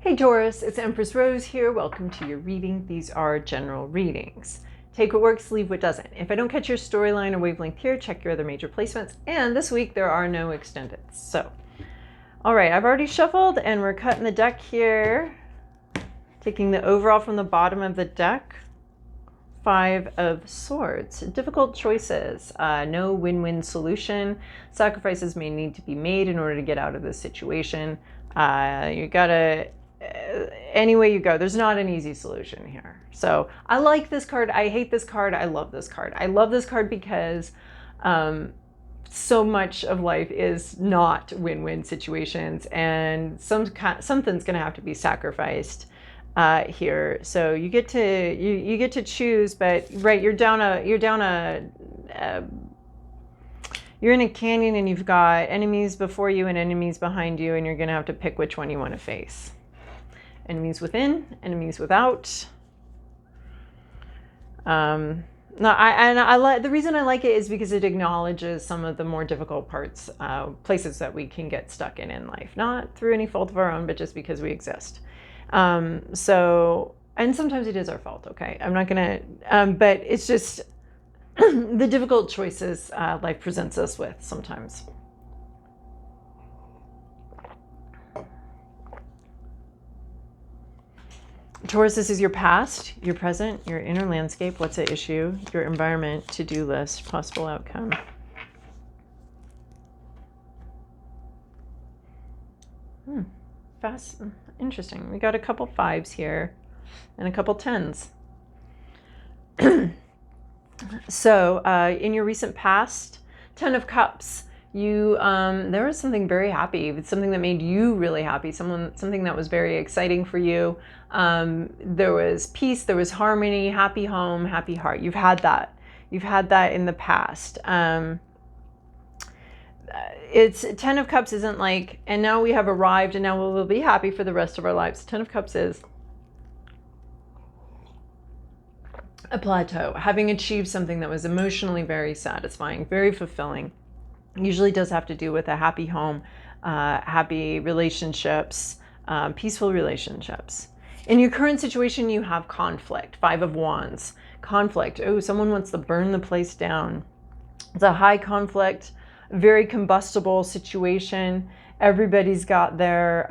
Hey Taurus, it's Empress Rose here. Welcome to your reading. These are general readings. Take what works, leave what doesn't. If I don't catch your storyline or wavelength here, check your other major placements. And this week there are no extendeds. So, all right, I've already shuffled and we're cutting the deck here. Taking the overall from the bottom of the deck. 5 of Swords. Difficult choices. No win-win solution. Sacrifices may need to be made in order to get out of this situation. You gotta... any way you go, there's not an easy solution here. So I like this card. I hate this card. I love this card. I love this card because so much of life is not win-win situations, and something's going to have to be sacrificed here. So you get to you get to choose, but right, you're in a canyon and you've got enemies before you and enemies behind you, and you're going to have to pick which one you want to face. Enemies within, enemies without. I like the reason I like it is because it acknowledges some of the more difficult parts, places that we can get stuck in life, not through any fault of our own, but just because we exist. So, and sometimes it is our fault. Okay, I'm not gonna, but it's just the difficult choices life presents us with sometimes. Taurus, this is your past, your present, your inner landscape, what's at issue, your environment, to-do list, possible outcome. Fast, interesting. We got a couple 5s here and a couple 10s. So in your recent past, 10 of Cups, you there was something very happy. It's something that made you really happy. Something that was very exciting for you. There was peace, there was harmony, happy home, happy heart. You've had that. You've had that in the past. It's 10 of Cups isn't like, and now we have arrived and now we'll be happy for the rest of our lives. 10 of Cups is a plateau, having achieved something that was emotionally very satisfying, very fulfilling. Usually does have to do with a happy home, happy relationships, peaceful relationships. In your current situation, you have conflict. 5 of Wands. Conflict. Oh, someone wants to burn the place down. It's a high conflict, very combustible situation. Everybody's got their,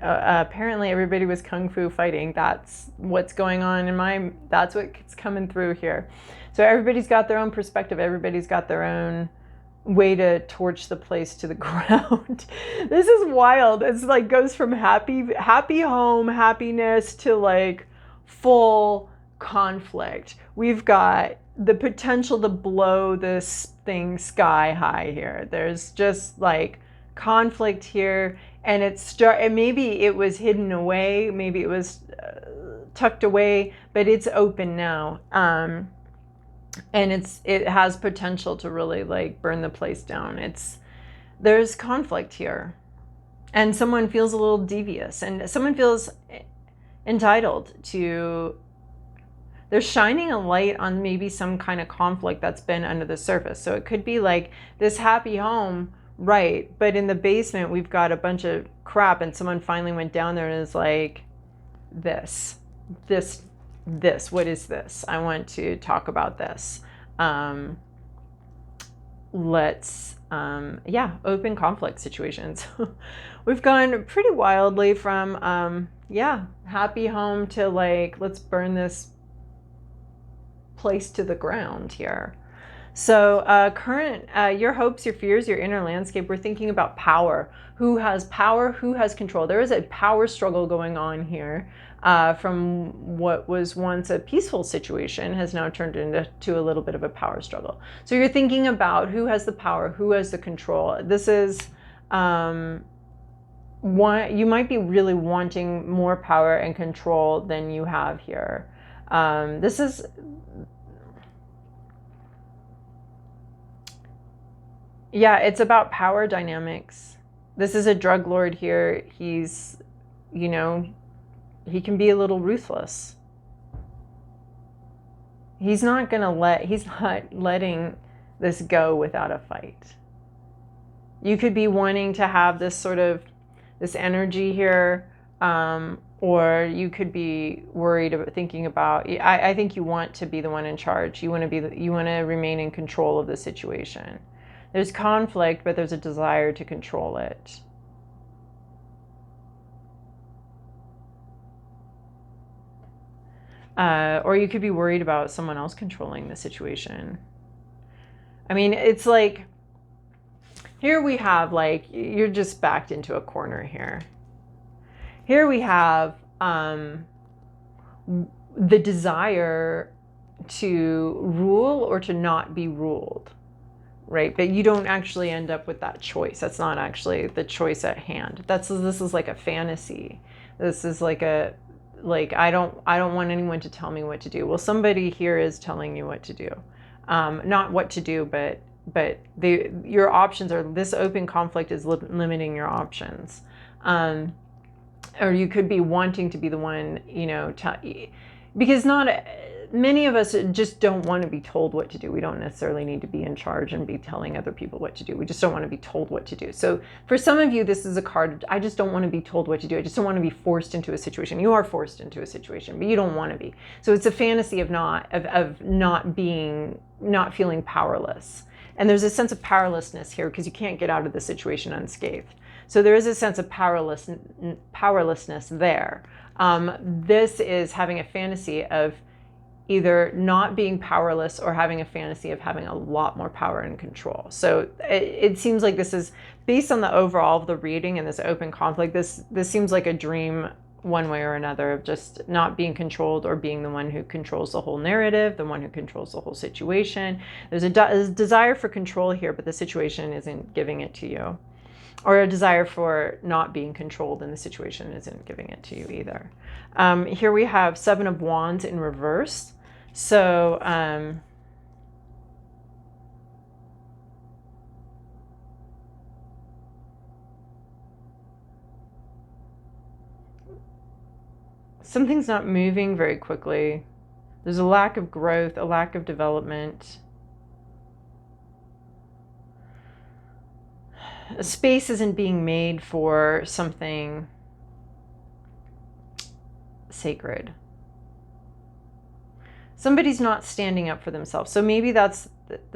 apparently everybody was kung fu fighting. That's what's going on in that's what's coming through here. So everybody's got their own perspective. Everybody's got their own way to torch the place to the ground. This is wild. It's like goes from happy home, happiness to like full conflict. We've got the potential to blow this thing sky high here. There's just like conflict here, and maybe it was hidden away, maybe it was tucked away, but it's open now. And it has potential to really like burn the place down. There's conflict here, and someone feels a little devious, and someone feels entitled to. They're shining a light on maybe some kind of conflict that's been under the surface. So it could be like this happy home, right? But in the basement, we've got a bunch of crap, and someone finally went down there and is like, this, what is this? I want to talk about this. Let's, open conflict situations. We've gone pretty wildly from, happy home to like, let's burn this place to the ground here. So your hopes, your fears, your inner landscape, we're thinking about power. Who has power? Who has control? There is a power struggle going on here. From what was once a peaceful situation has now turned into a little bit of a power struggle. So you're thinking about who has the power, who has the control. This is you might be really wanting more power and control than you have here. It's about power dynamics. This is a drug lord here. He's, he can be a little ruthless. He's not letting this go without a fight. You could be wanting to have this sort of, this energy here, or you could be worried about thinking about, I think you want to be the one in charge. You want to remain in control of the situation. There's conflict, but there's a desire to control it. Or you could be worried about someone else controlling the situation. I mean, it's like, here we have, like, you're just backed into a corner here. Here we have the desire to rule or to not be ruled, right? But you don't actually end up with that choice. That's not actually the choice at hand. This is like a fantasy. This is like I don't want anyone to tell me what to do. Well, somebody here is telling you what to do. Not what to do, but your options are, this open conflict is limiting your options. Or you could be wanting to be the one, because many of us just don't want to be told what to do. We don't necessarily need to be in charge and be telling other people what to do. We just don't want to be told what to do. So for some of you, this is a card, I just don't want to be told what to do. I just don't want to be forced into a situation. You are forced into a situation, but you don't want to be. So it's a fantasy of not feeling powerless. And there's a sense of powerlessness here because you can't get out of the situation unscathed. So there is a sense of powerlessness there. This is having a fantasy of either not being powerless or having a fantasy of having a lot more power and control. So it seems like this is based on the overall of the reading and this open conflict. This seems like a dream one way or another of just not being controlled or being the one who controls the whole narrative, the one who controls the whole situation. There's a desire for control here, but the situation isn't giving it to you. Or a desire for not being controlled and the situation isn't giving it to you either. Here we have Seven of Wands in reverse. So something's not moving very quickly. There's a lack of growth, a lack of development. A space isn't being made for something sacred. Somebody's not standing up for themselves. So maybe that's,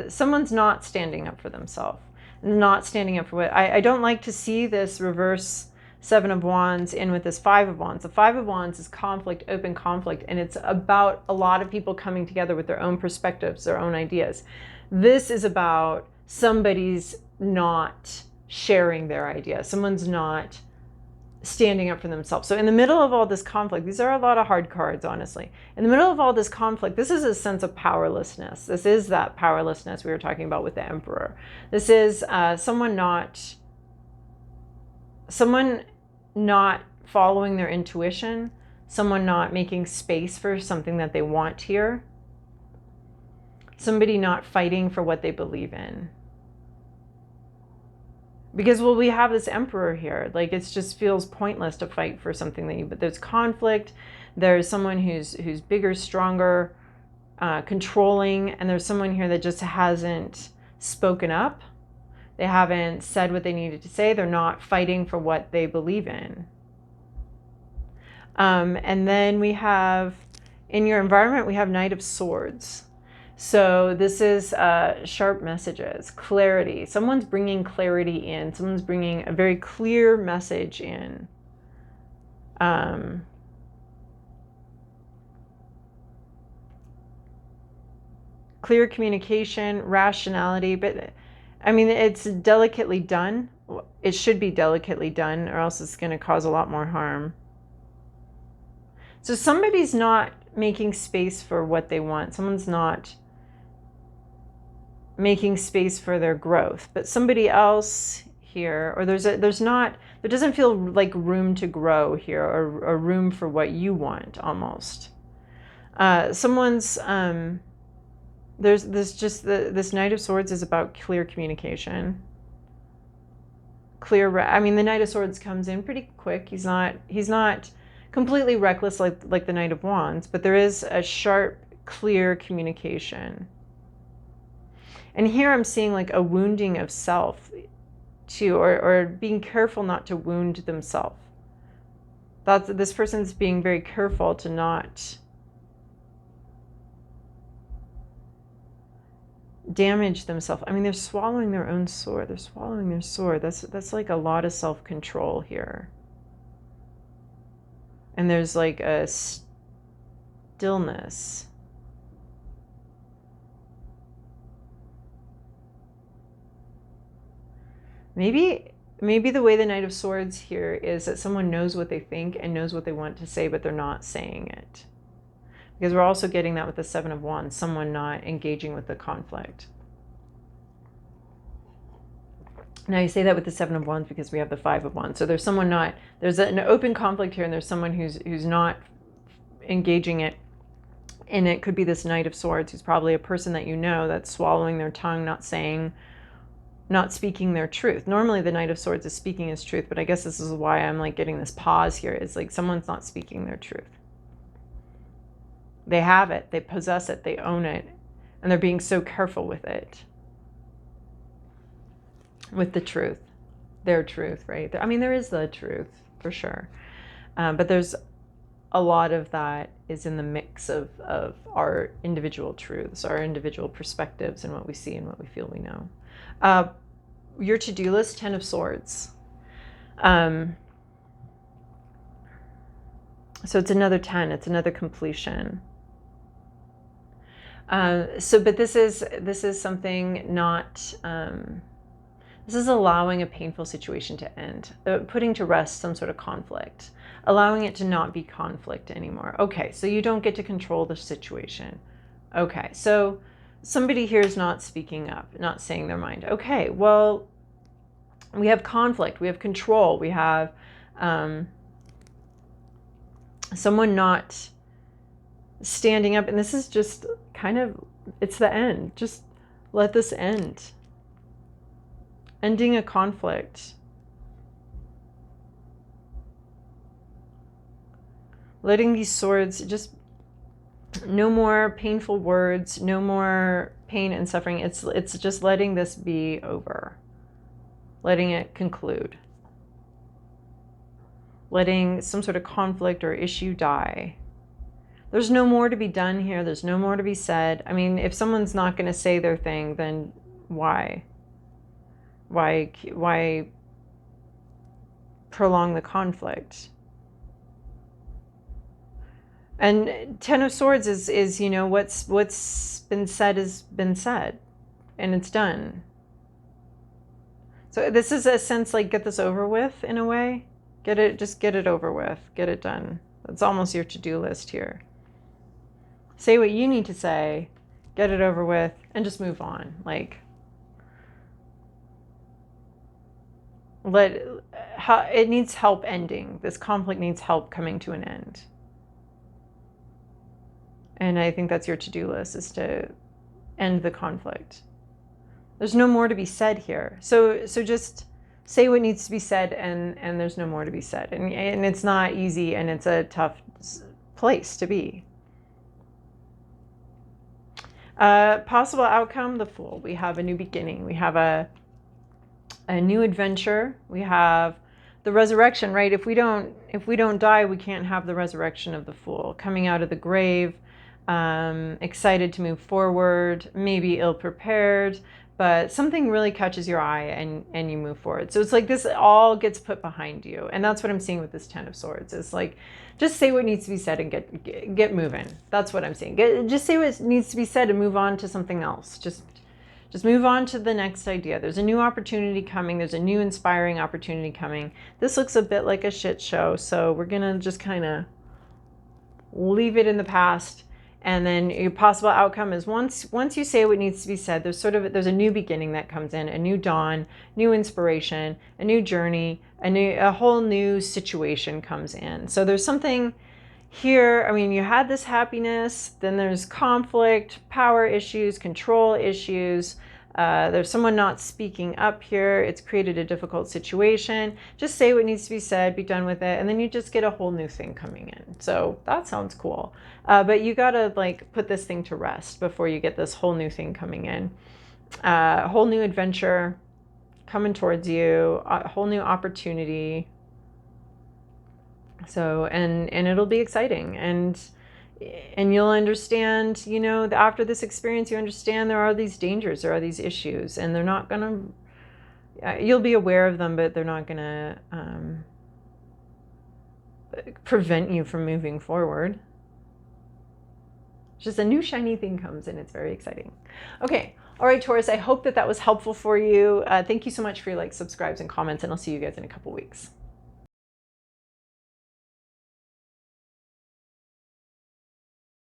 someone's not standing up for themselves. Not standing up for what, I don't like to see this reverse Seven of Wands in with this Five of Wands. The Five of Wands is conflict, open conflict, and it's about a lot of people coming together with their own perspectives, their own ideas. This is about somebody's not sharing their idea. Someone's not standing up for themselves. So in the middle of all this conflict, these are a lot of hard cards, honestly. In the middle of all this conflict, this is a sense of powerlessness. This is that powerlessness we were talking about with the Emperor. This is someone not following their intuition, someone not making space for something that they want here, somebody not fighting for what they believe in. Because, well, we have this Emperor here. Like, it just feels pointless to fight for something but there's conflict. There's someone who's bigger, stronger, controlling, and there's someone here that just hasn't spoken up. They haven't said what they needed to say. They're not fighting for what they believe in. And then we have, in your environment, we have Knight of Swords. So this is sharp messages, clarity. Someone's bringing clarity in. Someone's bringing a very clear message in. Clear communication, rationality, but I mean, it's delicately done. It should be delicately done, or else it's going to cause a lot more harm. So somebody's not making space for what they want. Someone's not making space for their growth, but somebody else here, or there doesn't feel like room to grow here, or room for what you want almost. Someone's this Knight of Swords is about clear communication. I mean, the Knight of Swords comes in pretty quick. He's not completely reckless like the Knight of Wands, but there is a sharp, clear communication. And here I'm seeing like a wounding of self to, or being careful not to wound themselves. This person's being very careful to not damage themselves. I mean, they're swallowing their own sword. They're swallowing their sword. That's like a lot of self-control here. And there's like a stillness. Maybe the way the Knight of Swords here is that someone knows what they think and knows what they want to say, but they're not saying it. Because we're also getting that with the Seven of Wands, someone not engaging with the conflict. Now you say that with the Seven of Wands because we have the Five of Wands. So there's someone not, there's an open conflict here, and there's someone who's not engaging it. And it could be this Knight of Swords, who's probably a person that you know that's swallowing their tongue, not speaking their truth. Normally the Knight of Swords is speaking his truth, but I guess this is why I'm like getting this pause here. It's like someone's not speaking their truth. They have it, they possess it, they own it, and they're being so careful with it. With the truth, their truth, right? I mean, there is the truth for sure. But there's a lot of that is in the mix of our individual truths, our individual perspectives, and what we see and what we feel we know. Your to-do list, 10 of Swords. So it's another 10, it's another completion. But this is something not, this is allowing a painful situation to end, putting to rest some sort of conflict, allowing it to not be conflict anymore. Okay, so you don't get to control the situation. Okay, so somebody here is not speaking up, not saying their mind. Okay, well, we have conflict, we have control, we have someone not standing up, and this is just kind of, it's the end. Just let this end. Ending a conflict. Letting these swords, just no more painful words, no more pain and suffering. It's just letting this be over. Letting it conclude. Letting some sort of conflict or issue die. There's no more to be done here. There's no more to be said. I mean, if someone's not going to say their thing, then why? Why prolong the conflict? And 10 of Swords is you know, what's been said has been said, and it's done. So this is a sense like, get this over with in a way. Just get it over with, get it done. That's almost your to-do list here. Say what you need to say, get it over with, and just move on. Like, it needs help ending. This conflict needs help coming to an end. And I think that's your to-do list, is to end the conflict. There's no more to be said here. So just say what needs to be said, and there's no more to be said. And it's not easy, and it's a tough place to be. Possible outcome, the Fool. We have a new beginning. We have a new adventure. We have the resurrection, right? If we don't die, we can't have the resurrection of the Fool. Coming out of the grave, excited to move forward, maybe ill-prepared, but something really catches your eye and you move forward. So it's like this all gets put behind you. And that's what I'm seeing with this 10 of Swords. It's like, just say what needs to be said and get moving. That's what I'm saying. Just say what needs to be said and move on to something else. Just move on to the next idea. There's a new opportunity coming. There's a new inspiring opportunity coming. This looks a bit like a shit show. So we're going to just kind of leave it in the past. And then your possible outcome is once you say what needs to be said, there's a new beginning that comes in, a new dawn, new inspiration, a new journey, a whole new situation comes in. So there's something here. I mean, you had this happiness, then there's conflict, power issues, control issues. There's someone not speaking up here. It's created a difficult situation. Just say what needs to be said, be done with it, and then you just get a whole new thing coming in. So that sounds cool. But you gotta like put this thing to rest before you get this whole new thing coming in. Whole new adventure coming towards you, a whole new opportunity. So, and it'll be exciting, and you'll understand, you know, after this experience, you understand there are these dangers, there are these issues, and they're not gonna, you'll be aware of them, but they're not gonna prevent you from moving forward. Just a new shiny thing comes, and it's very exciting. Okay. All right, Taurus, I hope that was helpful for you. Thank you so much for your likes, subscribes, and comments, and I'll see you guys in a couple weeks.